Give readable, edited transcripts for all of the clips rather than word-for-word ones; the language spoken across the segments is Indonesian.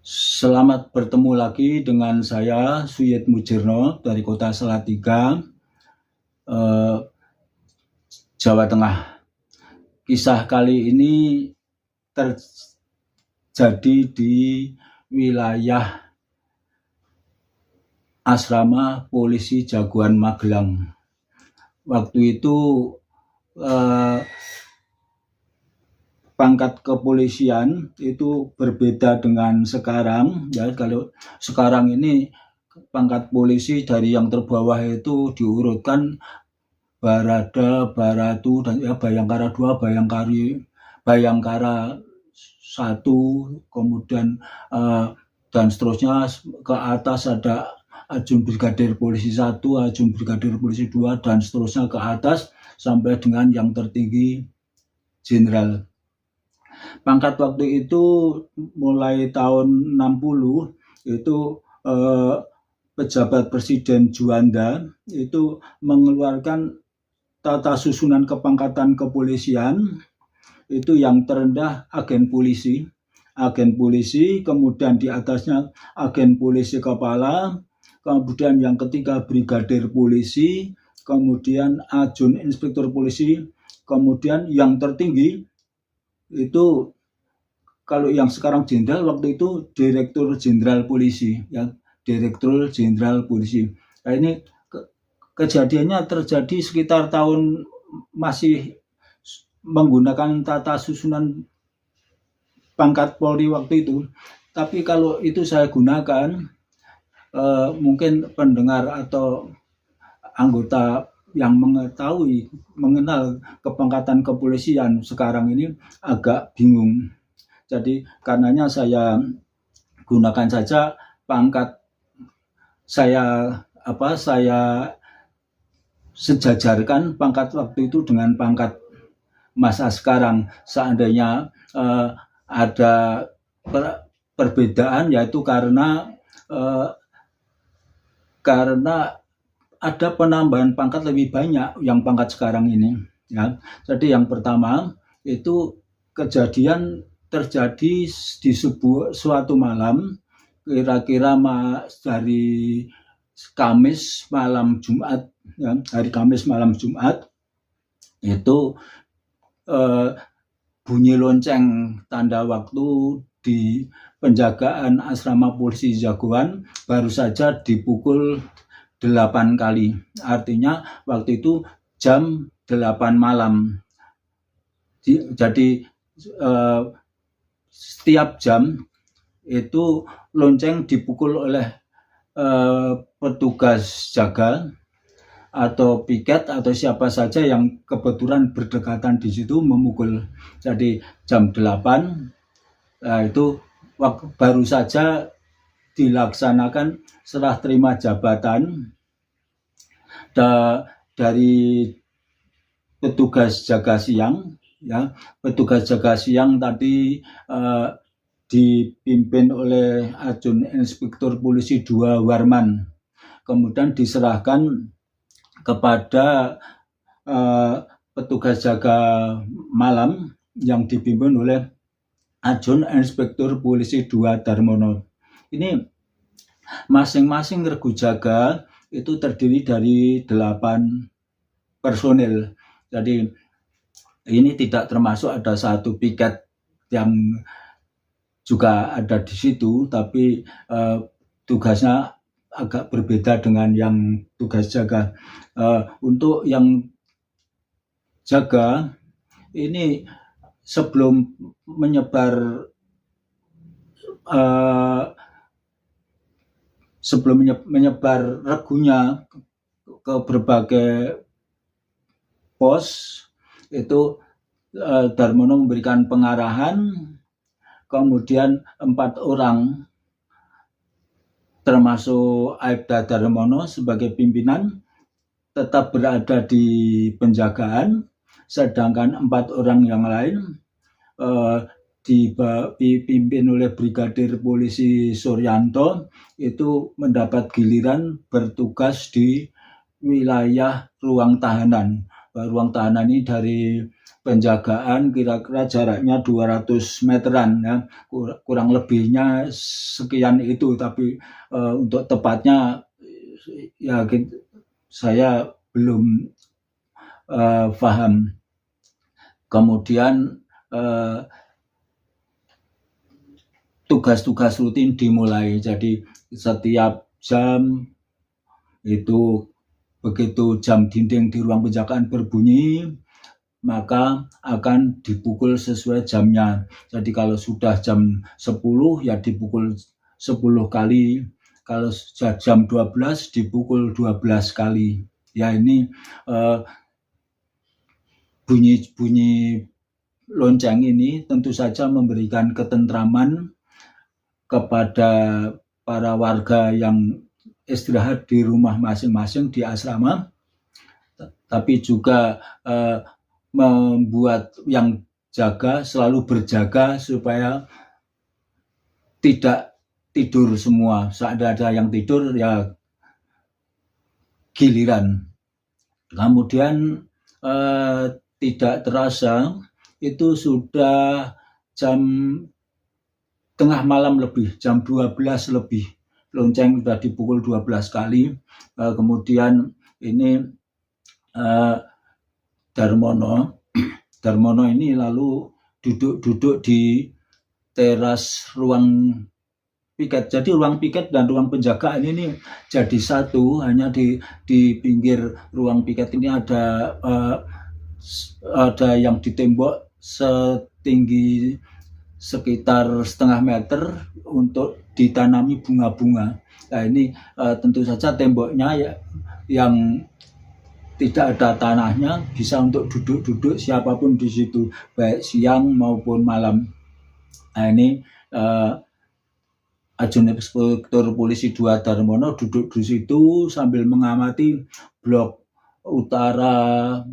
Selamat bertemu lagi dengan saya Suyed Mujirno dari Kota Salatiga, Jawa Tengah. Kisah kali ini terjadi di wilayah Asrama Polisi Jagoan Magelang. Waktu itu pangkat kepolisian itu berbeda dengan sekarang, ya. Kalau sekarang ini pangkat polisi dari yang terbawah itu diurutkan Barada, Baratu, dan ya Bayangkara 2, Bayangkara 1, kemudian dan seterusnya ke atas ada Ajun Brigadir Polisi 1, Ajun Brigadir Polisi 2, dan seterusnya ke atas sampai dengan yang tertinggi Jenderal. Pangkat waktu itu mulai tahun 60 itu pejabat Presiden Juanda itu mengeluarkan tata susunan kepangkatan kepolisian. Itu yang terendah agen polisi, kemudian di atasnya agen polisi kepala, kemudian yang ketiga brigadir polisi, kemudian ajun inspektur polisi, kemudian yang tertinggi itu kalau yang sekarang jenderal, waktu itu direktur jenderal polisi, ya, direktur jenderal polisi. Nah, ini kejadiannya terjadi sekitar tahun masih menggunakan tata susunan pangkat Polri waktu itu. Tapi kalau itu saya gunakan, mungkin pendengar atau anggota yang mengenal kepangkatan kepolisian sekarang ini agak bingung. Jadi karenanya saya gunakan saja pangkat saya sejajarkan pangkat waktu itu dengan pangkat masa sekarang. Seandainya ada perbedaan, yaitu karena ada penambahan pangkat lebih banyak yang pangkat sekarang ini, ya. Jadi yang pertama itu kejadian terjadi di suatu malam, kira-kira dari Kamis malam Jumat, ya, hari Kamis malam Jumat itu bunyi lonceng tanda waktu di penjagaan asrama polisi Jagoan baru saja dipukul 8 kali. Artinya waktu itu jam 8 malam. Jadi setiap jam itu lonceng dipukul oleh petugas jaga atau piket atau siapa saja yang kebetulan berdekatan di situ memukul. Jadi jam 8 itu baru saja dilaksanakan serah terima jabatan dari petugas jaga siang, ya. Petugas jaga siang tadi dipimpin oleh Ajun Inspektur Polisi 2 Warman, kemudian diserahkan kepada petugas jaga malam yang dipimpin oleh Ajun Inspektur Polisi 2 Darmono. Ini masing-masing regu jaga itu terdiri dari 8 personil. Jadi ini tidak termasuk ada satu piket yang juga ada di situ, tapi tugasnya agak berbeda dengan yang tugas jaga. Untuk yang jaga ini sebelum menyebar regunya ke berbagai pos, itu Darmono memberikan pengarahan, kemudian 4 orang termasuk Aibda Darmono sebagai pimpinan tetap berada di penjagaan, sedangkan 4 orang yang lain dipimpin oleh Brigadir Polisi Suryanto itu mendapat giliran bertugas di wilayah ruang tahanan. Ruang tahanan ini dari penjagaan kira-kira jaraknya 200 meteran ya, kurang lebihnya sekian itu, tapi untuk tepatnya ya saya belum paham. Kemudian tugas-tugas rutin dimulai, jadi setiap jam itu begitu jam dinding di ruang penjagaan berbunyi, maka akan dipukul sesuai jamnya. Jadi kalau sudah jam 10 ya dipukul 10 kali, kalau sudah jam 12 dipukul 12 kali. Ya ini bunyi lonceng ini tentu saja memberikan ketentraman kepada para warga yang istirahat di rumah masing-masing di asrama, tapi juga membuat yang jaga selalu berjaga supaya tidak tidur semua. Saat ada yang tidur ya giliran. Kemudian tidak terasa itu sudah jam tengah malam lebih, jam 12 lebih. Lonceng sudah dipukul 12 kali. Kemudian ini Darmono ini lalu duduk di teras ruang piket. Jadi ruang piket dan ruang penjagaan ini jadi satu. Hanya di pinggir ruang piket ini ada yang di tembok setinggi sekitar setengah meter untuk ditanami bunga-bunga. Nah ini tentu saja temboknya ya, yang tidak ada tanahnya, bisa untuk duduk-duduk siapapun di situ, baik siang maupun malam. Nah ini Ajun Inspektur Polisi 2 Darmono duduk di situ sambil mengamati blok utara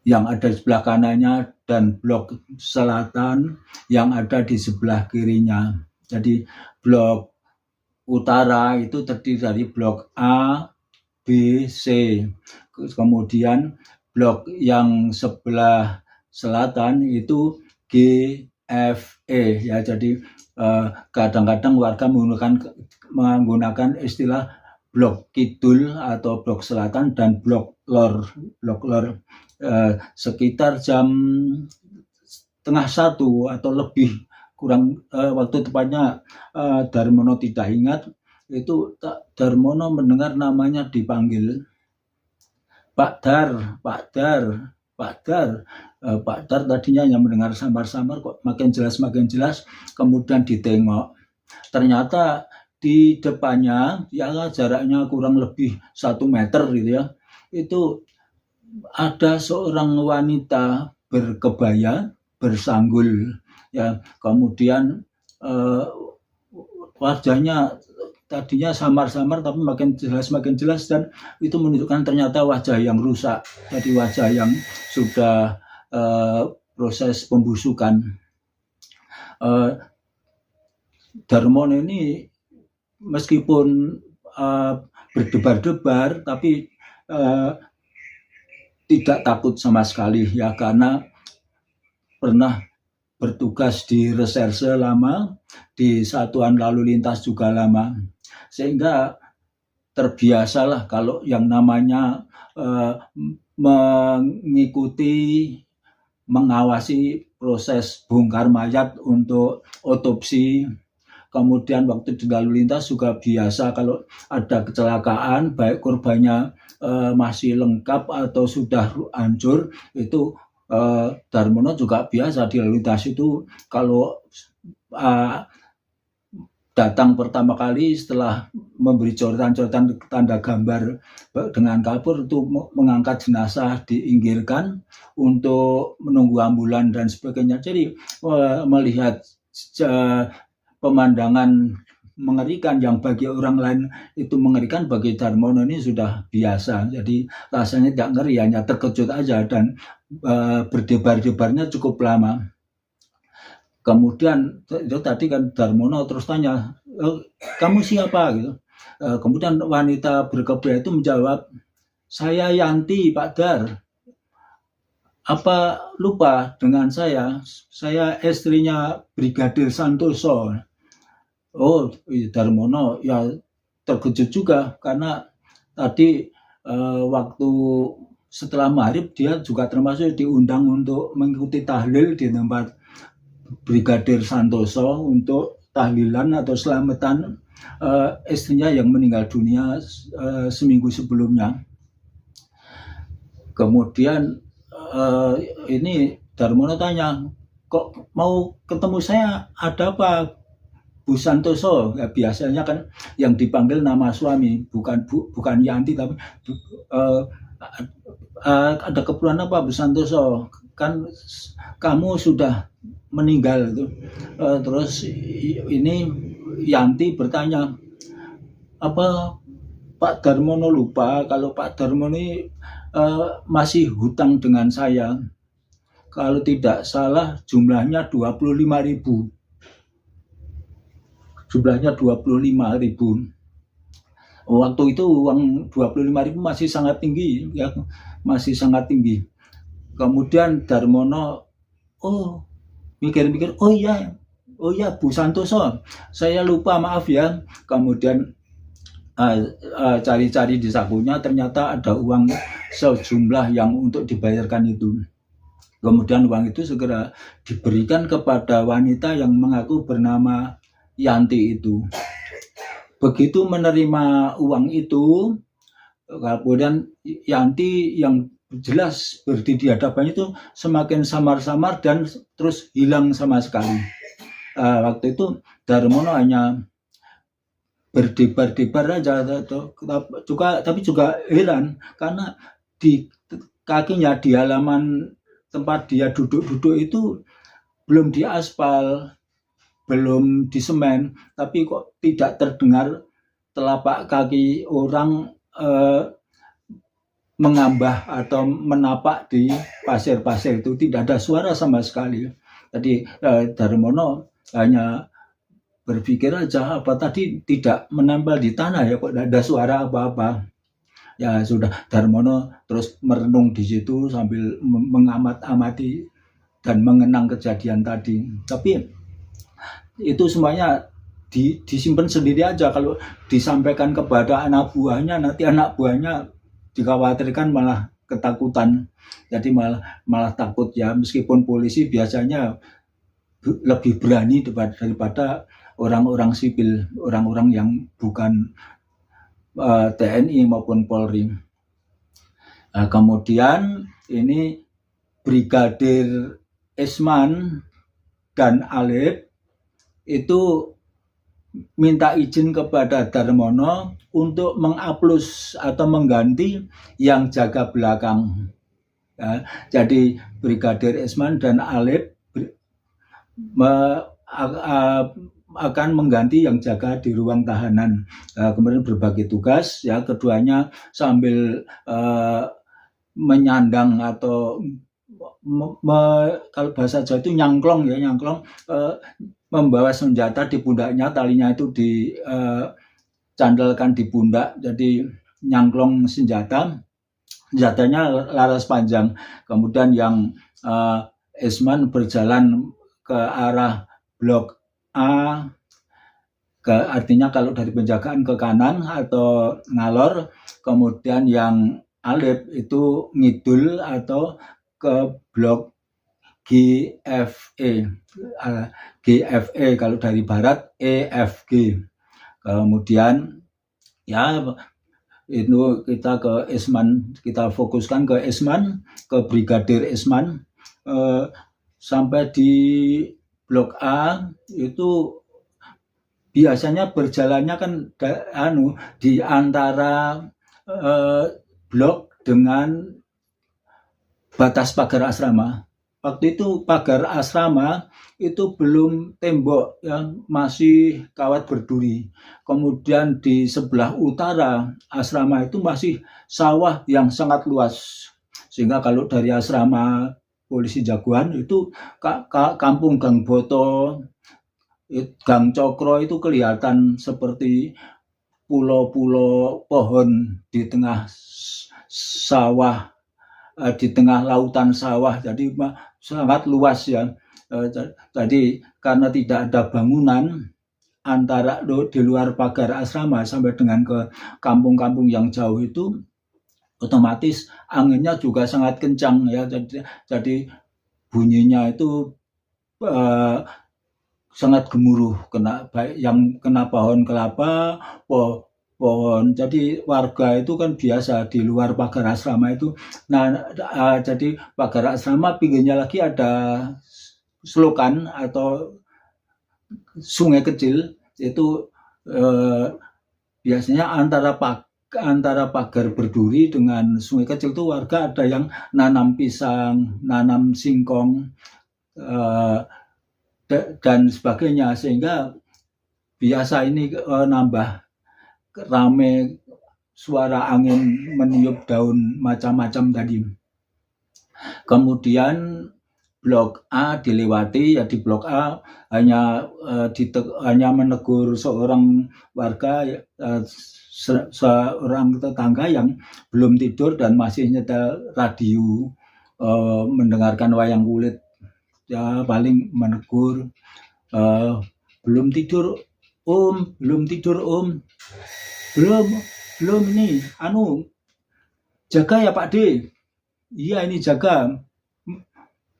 yang ada di sebelah kanannya dan blok selatan yang ada di sebelah kirinya. Jadi blok utara itu terdiri dari blok A, B, C. Kemudian blok yang sebelah selatan itu G, F, E ya. Jadi kadang-kadang warga menggunakan istilah blok kidul atau blok selatan dan blok lor. Sekitar jam 12:30 atau lebih kurang, waktu tepatnya Darmono tidak ingat, itu Darmono mendengar namanya dipanggil, Pak Dar. Pak Dar tadinya hanya mendengar samar-samar, kok makin jelas, kemudian ditengok. Ternyata di depannya ya jaraknya kurang lebih 1 meter gitu ya, itu ada seorang wanita berkebaya, bersanggul ya. Kemudian wajahnya tadinya samar-samar tapi makin jelas dan itu menunjukkan ternyata wajah yang rusak, jadi wajah yang sudah proses pembusukan. Darmono ini meskipun berdebar-debar tapi tidak takut sama sekali ya, karena pernah bertugas di reserse lama, di satuan lalu lintas juga lama, sehingga terbiasalah kalau yang namanya mengawasi proses bongkar mayat untuk otopsi. Kemudian waktu di lalu lintas juga biasa kalau ada kecelakaan, baik korbannya masih lengkap atau sudah hancur, itu Darmono juga biasa di lalu lintas itu kalau datang pertama kali setelah memberi coretan-coretan tanda gambar dengan kapur, itu mengangkat jenazah, diinggirkan untuk menunggu ambulan dan sebagainya. Jadi melihat pemandangan mengerikan yang bagi orang lain itu mengerikan, bagi Darmono ini sudah biasa. Jadi rasanya tidak ngeri, hanya terkejut aja dan berdebar-debarnya cukup lama. Kemudian itu tadi kan Darmono terus tanya, kamu siapa gitu. Kemudian wanita berkebaya itu menjawab, saya Yanti Pak Dar. apa lupa dengan saya istrinya Brigadir Santoso. Oh, Darmono ya terkejut juga karena tadi waktu setelah maghrib dia juga termasuk diundang untuk mengikuti tahlil di tempat Brigadir Santoso untuk tahlilan atau selamatan istrinya yang meninggal dunia seminggu sebelumnya. Kemudian ini Darmono tanya, kok mau ketemu saya, ada apa Bu Santoso? Ya, biasanya kan yang dipanggil nama suami, bukan Yanti, tapi ada keperluan apa Bu Santoso? Kan kamu sudah meninggal itu. Terus ini Yanti bertanya, apa Pak Darmono lupa kalau Pak Darmono ini masih hutang dengan saya. Kalau tidak salah jumlahnya 25.000. Jumlahnya 25.000. Waktu itu uang 25.000 masih sangat tinggi, ya, masih sangat tinggi. Kemudian Darmono, mikir-mikir, oh ya Bu Santoso, saya lupa, maaf ya. Kemudian cari-cari di sakunya, ternyata ada uang sejumlah yang untuk dibayarkan itu. Kemudian uang itu segera diberikan kepada wanita yang mengaku bernama Yanti itu. Begitu menerima uang itu, kemudian Yanti yang jelas berdiri di hadapannya itu semakin samar-samar dan terus hilang sama sekali. Waktu itu Darmono hanya berdebar-debar aja, tapi juga heran karena di kakinya di halaman tempat dia duduk-duduk itu belum diaspal, belum disemen, tapi kok tidak terdengar telapak kaki orang mengambah atau menapak di pasir-pasir itu, tidak ada suara sama sekali. Jadi Darmono hanya berpikir aja, apa tadi tidak menempel di tanah ya, kok tidak ada suara apa-apa. Ya sudah, Darmono terus merenung di situ sambil mengamat-amati dan mengenang kejadian tadi. Tapi itu semuanya disimpan sendiri aja. Kalau disampaikan kepada anak buahnya, nanti anak buahnya dikhawatirkan malah ketakutan. Jadi malah takut ya, meskipun polisi biasanya lebih berani daripada orang-orang sipil, orang-orang yang bukan TNI maupun Polri. Kemudian ini Brigadir Isman dan Alif itu minta izin kepada Darmono untuk mengaplus atau mengganti yang jaga belakang. Ya, jadi Brigadir Isman dan Alif akan mengganti yang jaga di ruang tahanan. Kemudian berbagi tugas, ya, keduanya sambil menyandang atau kalau bahasa Jawa itu nyangklong, membawa senjata di pundaknya, talinya itu dicandalkan di pundak, jadi nyangklong senjatanya laras panjang. Kemudian yang Isman berjalan ke arah blok A, artinya kalau dari penjagaan ke kanan atau ngalor. Kemudian yang Alif itu ngidul atau ke blok GFE, kalau dari barat EFG. Kemudian ya itu kita ke Isman, kita fokuskan ke Isman, ke Brigadir Isman. Sampai di blok A itu biasanya berjalannya kan di antara blok dengan batas pagar asrama. Waktu itu pagar asrama itu belum tembok, ya, masih kawat berduri. Kemudian di sebelah utara asrama itu masih sawah yang sangat luas. Sehingga kalau dari asrama Polisi Jagoan itu kampung Gang Boto, Gang Cokro itu kelihatan seperti pulau-pulau pohon di tengah sawah di tengah lautan sawah, jadi sangat luas ya. Jadi karena tidak ada bangunan antara di luar pagar asrama sampai dengan ke kampung-kampung yang jauh itu, otomatis anginnya juga sangat kencang ya. Jadi bunyinya itu sangat gemuruh, baik yang kena pohon kelapa, pohon. Jadi warga itu kan biasa di luar pagar asrama itu. Nah, jadi pagar asrama pinggirnya lagi ada selokan atau sungai kecil, itu biasanya antara pagar berduri dengan sungai kecil itu warga ada yang nanam pisang, nanam singkong, dan sebagainya, sehingga biasa ini nambah rame suara angin meniup daun macam-macam tadi. Kemudian blok A dilewati, ya di blok A hanya menegur seorang warga, seorang tetangga yang belum tidur dan masih nyetel radio, mendengarkan wayang kulit. Ya paling menegur, belum tidur om, belum ini, jaga ya Pak D. Iya ini jaga,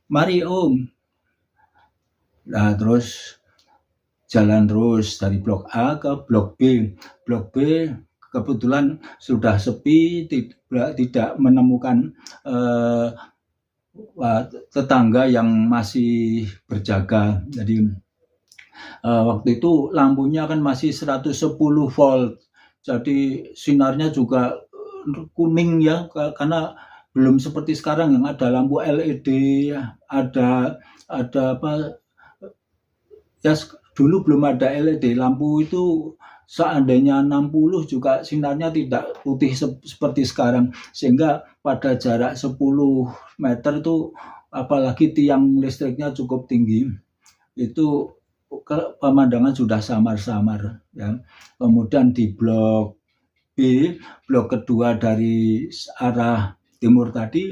mari om. Nah terus jalan terus dari blok A ke blok B. Blok B kebetulan sudah sepi, tidak menemukan tetangga yang masih berjaga. Jadi waktu itu lampunya kan masih 110 volt, jadi sinarnya juga kuning ya, karena belum seperti sekarang yang ada lampu LED, ada apa ya, dulu belum ada LED. Lampu itu seandainya 60 juga sinarnya tidak putih seperti sekarang, sehingga pada jarak 10 meter itu, apalagi tiang listriknya cukup tinggi, itu pemandangan sudah samar-samar ya. Kemudian di blok B, blok kedua dari arah timur tadi,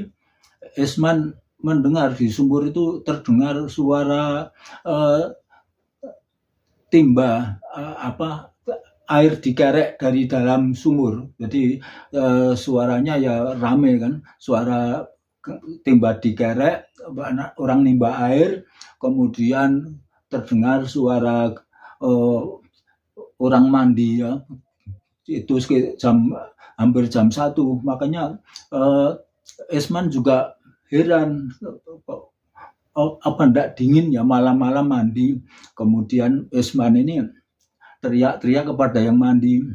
Esman mendengar di sumur itu terdengar suara timba, air dikerek dari dalam sumur. Jadi suaranya ya rame kan, suara timba dikerek, orang nimba air, kemudian terdengar suara orang mandi ya. Itu hampir jam 1. Makanya Esman juga heran, apa ndak dingin ya malam-malam mandi. Kemudian Esman ini teriak-teriak kepada yang mandi,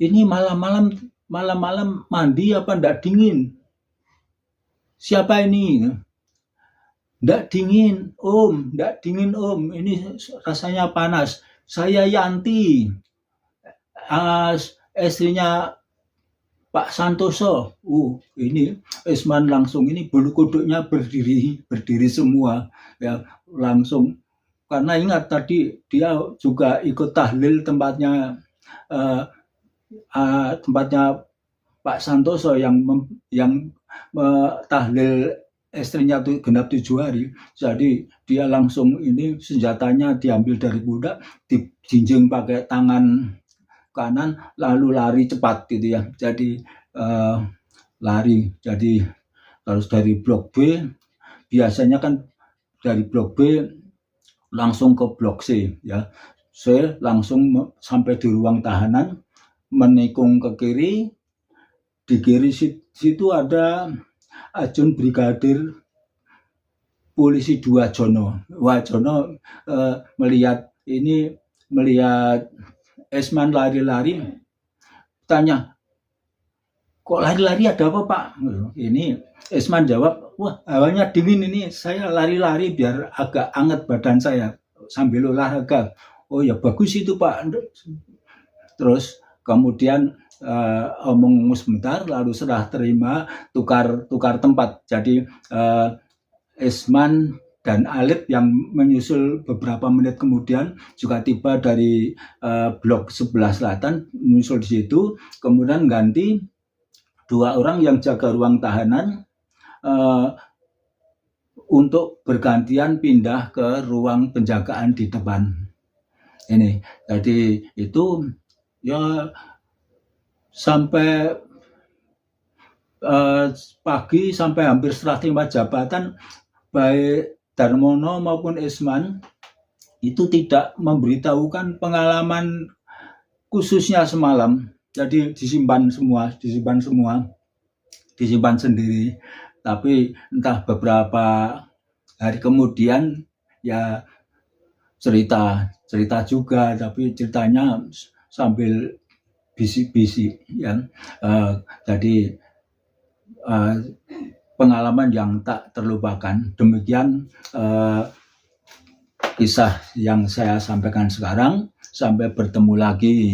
ini malam-malam mandi apa ndak dingin? Siapa ini? Ndak dingin om, ini rasanya panas. Saya Yanti, istrinya Pak Santoso. Ini Esman langsung, ini bulu kuduknya berdiri semua ya, langsung, karena ingat tadi dia juga ikut tahlil tempatnya Pak Santoso yang tahlil istrinya tuh genap 7 hari. Jadi dia langsung, ini senjatanya diambil dari pundak, dijinjing pakai tangan kanan, lalu lari cepat gitu ya. Jadi lari. Jadi terus dari blok B, biasanya kan dari blok B langsung ke blok C ya. Saya langsung sampai di ruang tahanan, menikung ke kiri. Di kiri situ ada Ajun Brigadir Polisi 2 Jono. Jono melihat Esman lari-lari, tanya, kok lari-lari, ada apa Pak? Ini Esman jawab, wah hawanya dingin ini, saya lari-lari biar agak anget badan saya sambil olahraga. Oh ya bagus itu Pak. Terus kemudian omong sebentar, lalu serah terima, tukar tempat. Jadi Esman dan Alip yang menyusul beberapa menit kemudian juga tiba dari blok sebelah selatan, menyusul di situ, kemudian ganti 2 orang yang jaga ruang tahanan untuk bergantian pindah ke ruang penjagaan di depan. Ini, jadi itu ya sampai pagi sampai hampir serah terima jabatan, baik Darmono maupun Isman itu tidak memberitahukan pengalaman khususnya semalam. Jadi disimpan sendiri. Tapi entah beberapa hari kemudian ya cerita juga, tapi ceritanya sambil bisik-bisik ya. Jadi pengalaman yang tak terlupakan. Demikian kisah yang saya sampaikan sekarang. Sampai bertemu lagi.